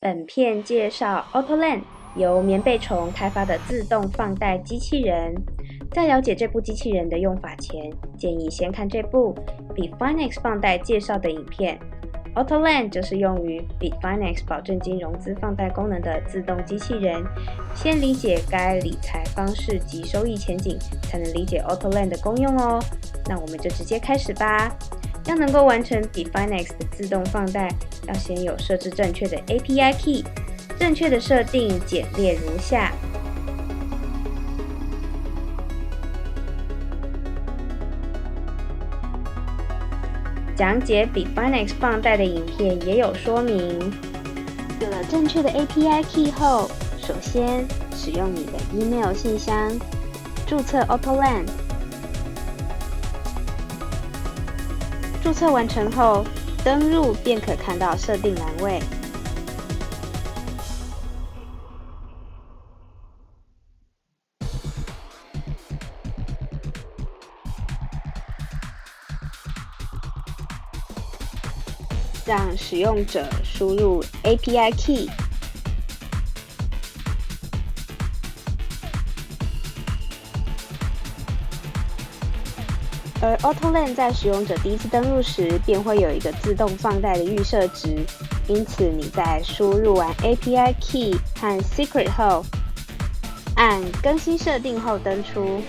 本片介绍 AutoLand 由棉被虫开发的自动放贷机器人。在了解这部机器人的用法前，建议先看这部 Bitfinex 放贷介绍的影片。AutoLand 就是用于 Bitfinex 保证金融资放贷功能的自动机器人。先理解该理财方式及收益前景，才能理解 AutoLand 的功用哦。那我们就直接开始吧。要能够完成 Bitfinex 的自动放贷，要先有设置正确的 API key。正确的设定简列如下。讲解 Bitfinex 放贷的影片也有说明。有了正确的 API key 后，首先使用你的 email 信箱注册 AutoLand。注册完成后，登入便可看到设定栏位。让使用者输入 API key。而 AutoLand 在使用者第一次登录时，便会有一个自动放贷的预设值，因此你在输入完 API key 和 secret 后，按更新设定后登出。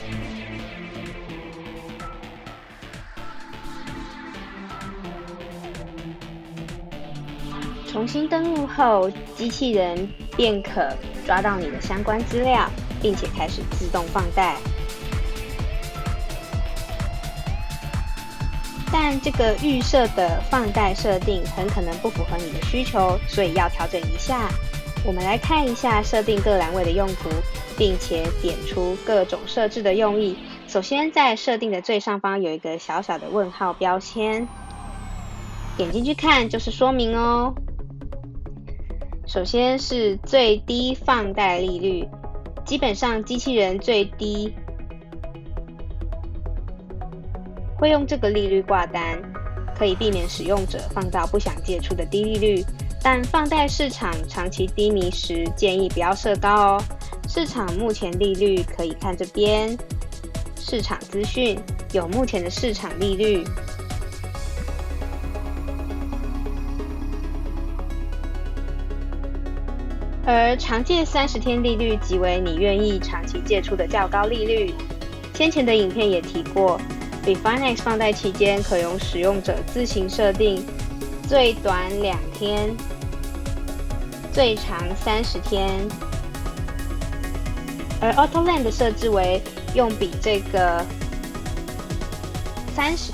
重新登录后，机器人便可抓到你的相关资料，并且开始自动放贷。但这个预设的放贷设定很可能不符合你的需求，所以要调整一下。我们来看一下设定各栏位的用途，并且点出各种设置的用意。首先，在设定的最上方有一个小小的问号标签，点进去看就是说明哦。首先是最低放贷利率，基本上机器人最低会用这个利率挂单，可以避免使用者放到不想借出的低利率。但放贷市场长期低迷时，建议不要设高哦。市场目前利率可以看这边，市场资讯有目前的市场利率。而长借30天利率即为你愿意长期借出的较高利率。先前的影片也提过，Bitfinex 放贷期间可由使用者自行设定最短2天，最长30天。而 AutoLand 的设置为用比这个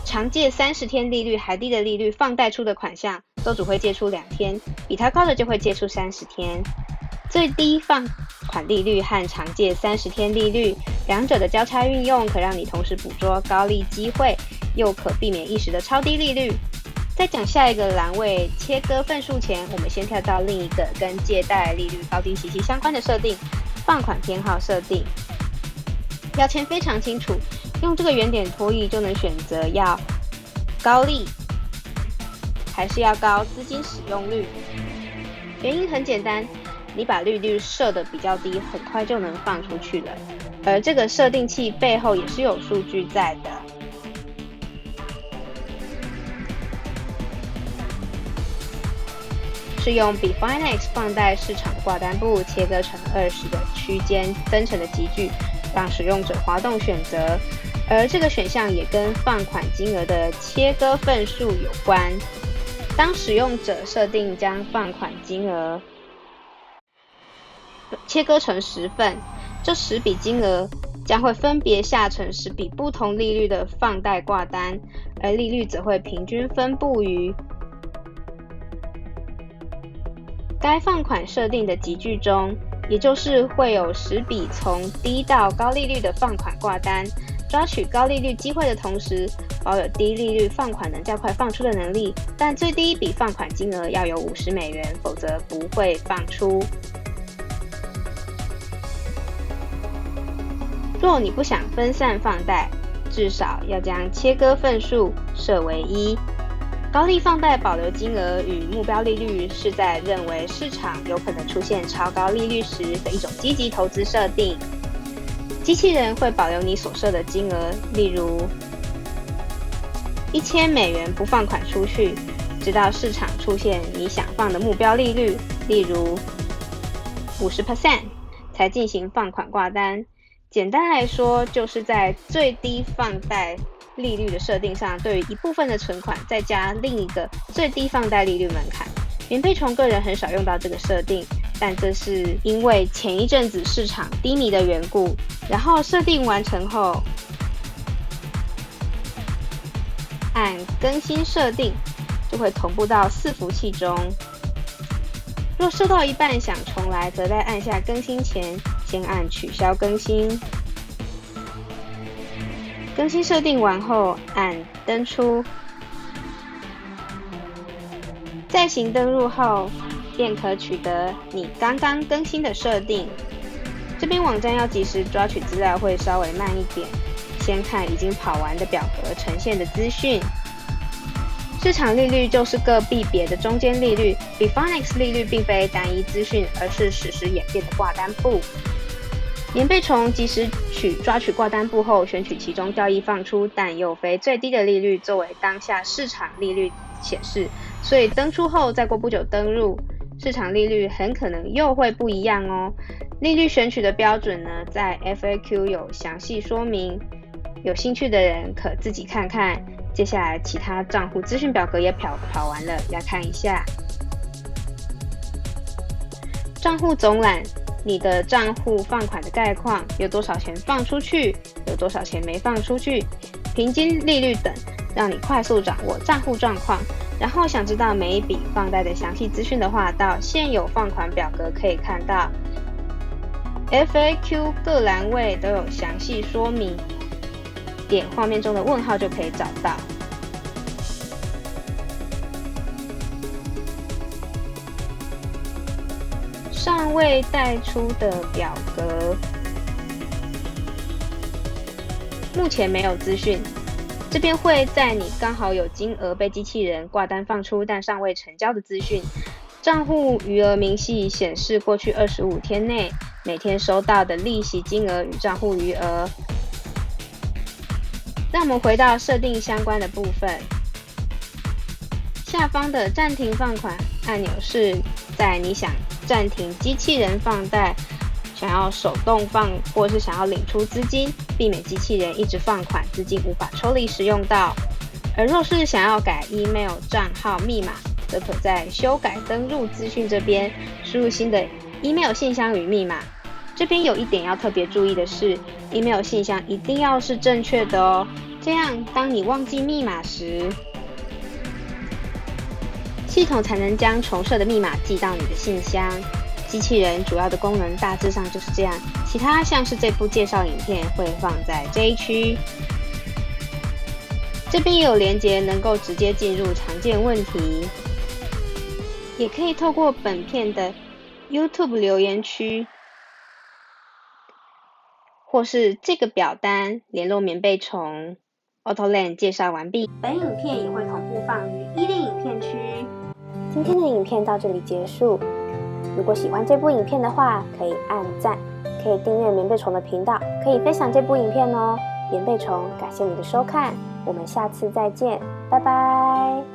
长借30天利率还低的利率放贷出的款项，都只会借出2天，比它高的就会借出30天。最低放款利率和长借30天利率，两者的交叉运用可让你同时捕捉高利机会，又可避免一时的超低利率。在讲下一个栏位切割份数前，我们先跳到另一个跟借贷利率高低息息相关的设定——放款偏好设定。标签非常清楚，用这个圆点拖曳就能选择要高利还是要高资金使用率。原因很简单，你把利率设得比较低，很快就能放出去了。而这个设定器背后也是有数据在的。是用 Bitfinex 放贷市场挂单簿切割成20个区间分成的集聚，让使用者滑动选择。而这个选项也跟放款金额的切割份数有关。当使用者设定将放款金额切割成10份，这10笔金额将会分别下成10笔不同利率的放贷挂单，而利率则会平均分布于该放款设定的集聚中，也就是会有10笔从低到高利率的放款挂单，抓取高利率机会的同时，保有低利率放款能较快放出的能力，但最低一笔放款金额要有50美元，否则不会放出。若你不想分散放贷，至少要将切割份数设为1。高利放贷保留金额与目标利率是在认为市场有可能出现超高利率时的一种积极投资设定。机器人会保留你所设的金额，例如$1000不放款出去，直到市场出现你想放的目标利率，例如50%，才进行放款挂单。简单来说，就是在最低放贷利率的设定上，对于一部分的存款再加另一个最低放贷利率门槛。棉被虫个人很少用到这个设定，但这是因为前一阵子市场低迷的缘故。然后设定完成后，按更新设定，就会同步到伺服器中。若设到一半想重来，则在按下更新前，先按取消更新。更新设定完后，按登出。再行登入后，便可取得你刚刚更新的设定。这边网站要及时抓取资料会稍微慢一点，先看已经跑完的表格呈现的资讯。市场利率就是各币别的中间利率 ，Bitfinex 利率并非单一资讯，而是实时演变的挂单簿。棉被虫及时抓取挂单簿后，选取其中交易放出但又非最低的利率作为当下市场利率显示，所以登出后再过不久登入，市场利率很可能又会不一样哦。利率选取的标准呢，在 FAQ 有详细说明，有兴趣的人可自己看看。接下来其他账户资讯表格也跑完了，要看一下。账户总览，你的账户放款的概况，有多少钱放出去，有多少钱没放出去，平均利率等，让你快速掌握账户状况。然后想知道每一笔放贷的详细资讯的话，到现有放款表格可以看到 FAQ 各栏位都有详细说明，点画面中的问号就可以找到。尚未带出的表格，目前没有资讯。这边会在你刚好有金额被机器人挂单放出但尚未成交的资讯。账户余额明细显示过去25天内每天收到的利息金额与账户余额。让我们回到设定相关的部分。下方的暂停放款按钮是在你想暂停机器人放贷，想要手动放或是想要领出资金，避免机器人一直放款，资金无法抽离使用到。而若是想要改 email 账号密码，则可在修改登录资讯这边输入新的 email 信箱与密码。这边有一点要特别注意的是， email 信箱一定要是正确的哦，这样当你忘记密码时，系统才能将重设的密码寄到你的信箱。机器人主要的功能大致上就是这样，其他像是这部介绍影片会放在这一区。这边也有连结能够直接进入常见问题，也可以透过本片的 YouTube 留言区或是这个表单联络棉被虫。AutoLand 介绍完毕，本影片也会同步放于1零影片区。今天的影片到这里结束。如果喜欢这部影片的话，可以按赞，可以订阅棉被虫的频道，可以分享这部影片哦。棉被虫，感谢你的收看，我们下次再见，拜拜。